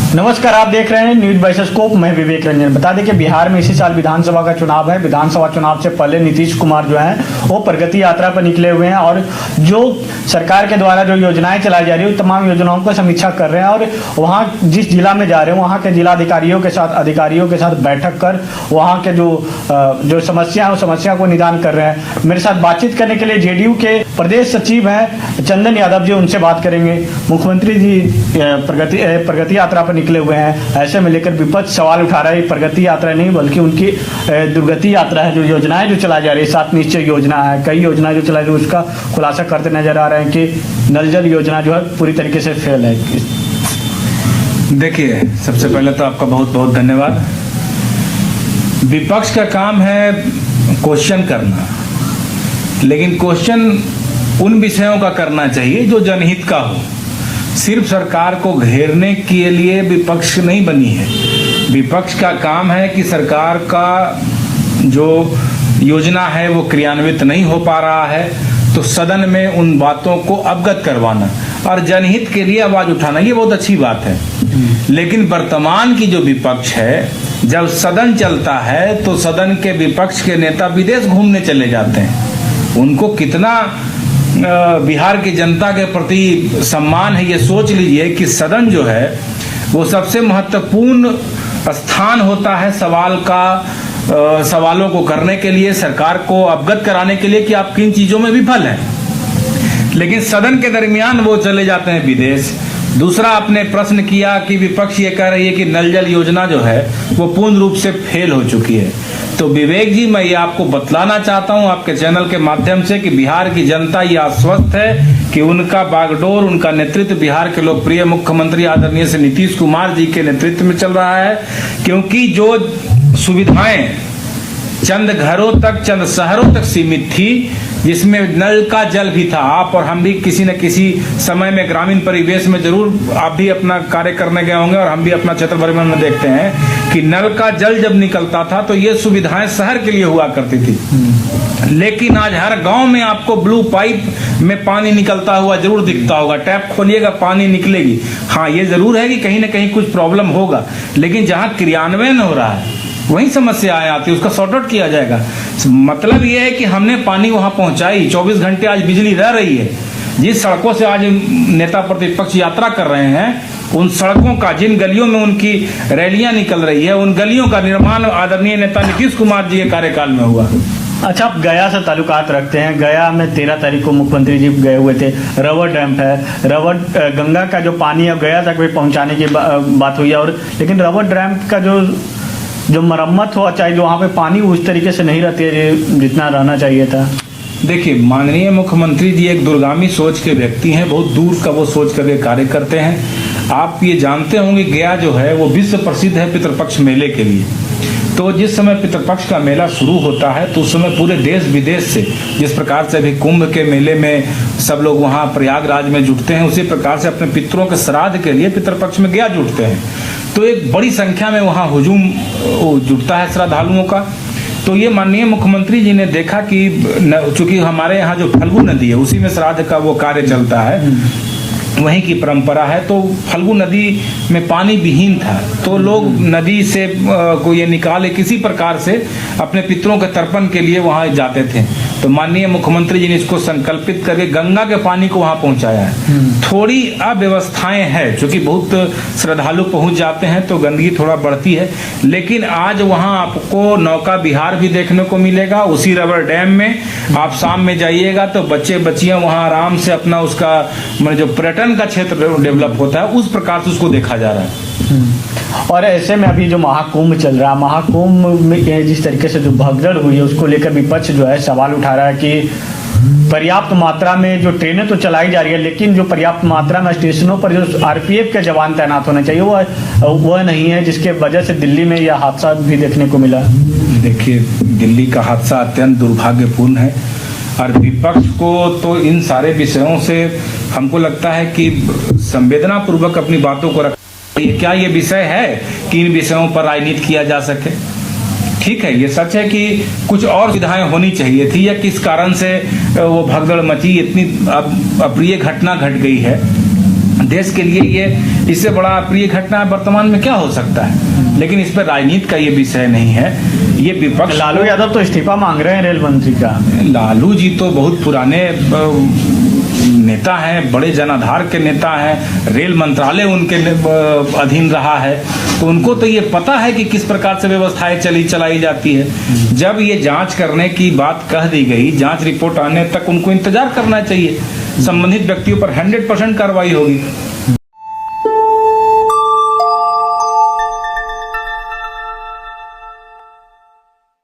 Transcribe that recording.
नमस्कार, आप देख रहे हैं न्यूज बाइस्कोप। मैं विवेक रंजन। बता दें कि बिहार में इसी साल विधानसभा का चुनाव है। विधानसभा चुनाव से पहले नीतीश कुमार जो हैं वो प्रगति यात्रा पर निकले हुए हैं और जो सरकार के द्वारा जो योजनाएं चलाई जा रही है तमाम योजनाओं को समीक्षा कर रहे हैं और वहाँ जिस जिला में जा रहे हैं वहाँ के जिलाधिकारियों के साथ बैठक कर वहाँ के जो समस्या को निदान कर रहे हैं। मेरे साथ बातचीत करने के लिए जेडीयू के प्रदेश सचिव हैं चंदन यादव जी, उनसे बात करेंगे। मुख्यमंत्री जी प्रगति यात्रा पर निकले हुए हैं, ऐसे में लेकर विपक्ष सवाल उठा रहा है। प्रगति यात्रा नहीं बल्कि उनकी दुर्गति यात्रा है। जो योजनाएं जो चलाई जा रही है, 7 निश्चय योजना है, कई योजनाएं जो चलाई जा रही है उसका खुलासा करते नजर आ रहे हैं कि नल जल योजना जो है पूरी तरीके से फेल है। देखिए, सबसे पहले तो आपका बहुत बहुत धन्यवाद। विपक्ष का काम है क्वेश्चन करना, लेकिन क्वेश्चन उन विषयों का करना चाहिए जो जनहित का हो। सिर्फ सरकार को घेरने के लिए विपक्ष नहीं बनी है। विपक्ष का काम है कि सरकार का जो योजना है वो क्रियान्वित नहीं हो पा रहा है तो सदन में उन बातों को अवगत करवाना और जनहित के लिए आवाज उठाना, ये बहुत अच्छी बात है। लेकिन वर्तमान की जो विपक्ष है, जब सदन चलता है तो सदन के विपक्ष के नेता विदेश घूमने चले जाते हैं। उनको कितना बिहार की जनता के प्रति सम्मान है, ये सोच लीजिए कि सदन जो है वो सबसे महत्वपूर्ण स्थान होता है सवालों को करने के लिए, सरकार को अवगत कराने के लिए कि आप किन चीजों में विफल हैं। लेकिन सदन के दरमियान वो चले जाते हैं विदेश। दूसरा, आपने प्रश्न किया कि विपक्ष ये कह रही है कि नल जल योजना जो है वो पूर्ण रूप से फेल हो चुकी है। तो विवेक जी, मैं ये आपको बतलाना चाहता हूं आपके चैनल के माध्यम से कि बिहार की जनता ये आश्वस्त है कि उनका बागडोर, उनका नेतृत्व बिहार के लोकप्रिय मुख्यमंत्री आदरणीय से नीतीश कुमार जी के नेतृत्व में चल रहा है। क्योंकि जो सुविधाएं चंद घरों तक, चंद शहरों तक सीमित थी, जिसमें नल का जल भी था। आप और हम भी किसी न किसी समय में ग्रामीण परिवेश में जरूर आप भी अपना कार्य करने गए होंगे और हम भी अपना क्षेत्र भर में देखते हैं कि नल का जल जब निकलता था तो ये सुविधाएं शहर के लिए हुआ करती थी। लेकिन आज हर गांव में आपको ब्लू पाइप में पानी निकलता हुआ जरूर दिखता होगा। टैप खोलिएगा, पानी निकलेगी। हाँ, ये जरूर है कि कहीं ना कहीं कुछ प्रॉब्लम होगा, लेकिन जहां क्रियान्वयन हो रहा है वही समस्याएं आती है, उसका सॉर्ट आउट किया जाएगा। मतलब ये है कि हमने पानी वहां पहुंचाई, 24 घंटे आज बिजली रह रही है। जिस सड़कों से आज नेता प्रतिपक्ष यात्रा कर रहे हैं, उन सड़कों का, जिन गलियों में उनकी रैलियां निकल रही है, उन गलियों का निर्माण आदरणीय नेता नीतीश कुमार जी के कार्यकाल में हुआ। अच्छा, आप गया से ताल्लुकात रखते हैं। गया में 13 तारीख को मुख्यमंत्री जी गए हुए थे। रबर डैम है, गंगा का जो पानी है गया तक भी पहुंचाने की बात हुई है, और लेकिन रबर डैम का जो मरम्मत हो चाहिए, जो वहाँ पे पानी उस तरीके से नहीं रहती है जितना रहना चाहिए था। देखिए, माननीय मुख्यमंत्री जी एक दूरगामी सोच के व्यक्ति हैं, बहुत दूर का वो सोच करके कार्य करते हैं। आप ये जानते होंगे, गया जो है वो विश्व प्रसिद्ध है पितृपक्ष मेले के लिए। तो जिस समय पितृपक्ष का मेला शुरू होता है तो उस समय पूरे देश विदेश से, जिस प्रकार से अभी कुंभ के मेले में सब लोग वहाँ प्रयागराज में जुटते हैं, उसी प्रकार से अपने पितरों के श्राद्ध के लिए पितृपक्ष में गया जुटते हैं। तो एक बड़ी संख्या में वहाँ हुजूम जुटता है श्रद्धालुओं का। तो ये माननीय मुख्यमंत्री जी ने देखा कि चूंकि हमारे यहाँ जो फल्गु नदी है उसी में श्राद्ध का वो कार्य चलता है, वहीं की परंपरा है। तो फल्गु नदी में पानी विहीन था, तो लोग नदी से को ये निकाले किसी प्रकार से अपने पितरों के तर्पण के लिए वहां जाते थे। तो माननीय मुख्यमंत्री जी ने इसको संकल्पित करके गंगा के पानी को वहां पहुंचाया है। थोड़ी अव्यवस्थाएं हैं, क्योंकि बहुत श्रद्धालु पहुंच जाते हैं तो गंदगी थोड़ा बढ़ती है, लेकिन आज वहां आपको नौका विहार भी देखने को मिलेगा। उसी रबर डैम में आप शाम में जाइएगा तो बच्चे बच्चियां वहां आराम से अपना उसका जो पर्यटन का क्षेत्र डेवलप होता है उस प्रकार से उसको देखा जा रहा है। और ऐसे में अभी जो महाकुंभ चल रहा है, महाकुंभ में जिस तरीके से जो भगदड़ हुई है उसको लेकर विपक्ष जो है सवाल उठा रहा है कि पर्याप्त मात्रा में जो ट्रेनें तो चलाई जा रही है, लेकिन जो पर्याप्त मात्रा में स्टेशनों पर जो आरपीएफ के जवान तैनात होने चाहिए वह नहीं है, जिसके वजह से दिल्ली में यह हादसा भी देखने को मिला। देखिए, दिल्ली का हादसा अत्यंत दुर्भाग्यपूर्ण है और विपक्ष को तो इन सारे विषयों से हमको लगता है कि संवेदना पूर्वक अपनी बातों को क्या ये विषय है कि इन विषयों पर राजनीति किया जा सके। ठीक है, ये सच है कि कुछ और सुविधाएं होनी चाहिए थी, या किस कारण से वो भगदड़ मची, इतनी अप्रिय घटना घट गई है। देश के लिए ये इससे बड़ा अप्रिय घटना वर्तमान में क्या हो सकता है। लेकिन इस पर राजनीति का ये विषय नहीं है, ये विपक्ष। लालू यादव तो इस्तीफा मांग रहे हैं रेल मंत्री का। लालू जी तो बहुत पुराने नेता हैं, बड़े जनाधार के नेता हैं, रेल मंत्रालय उनके अधीन रहा है, तो उनको तो ये पता है कि किस प्रकार से व्यवस्थाएं चलाई जाती है। जब ये जांच करने की बात कह दी गई, जांच रिपोर्ट आने तक उनको इंतजार करना चाहिए, संबंधित व्यक्तियों पर 100% कार्रवाई होगी।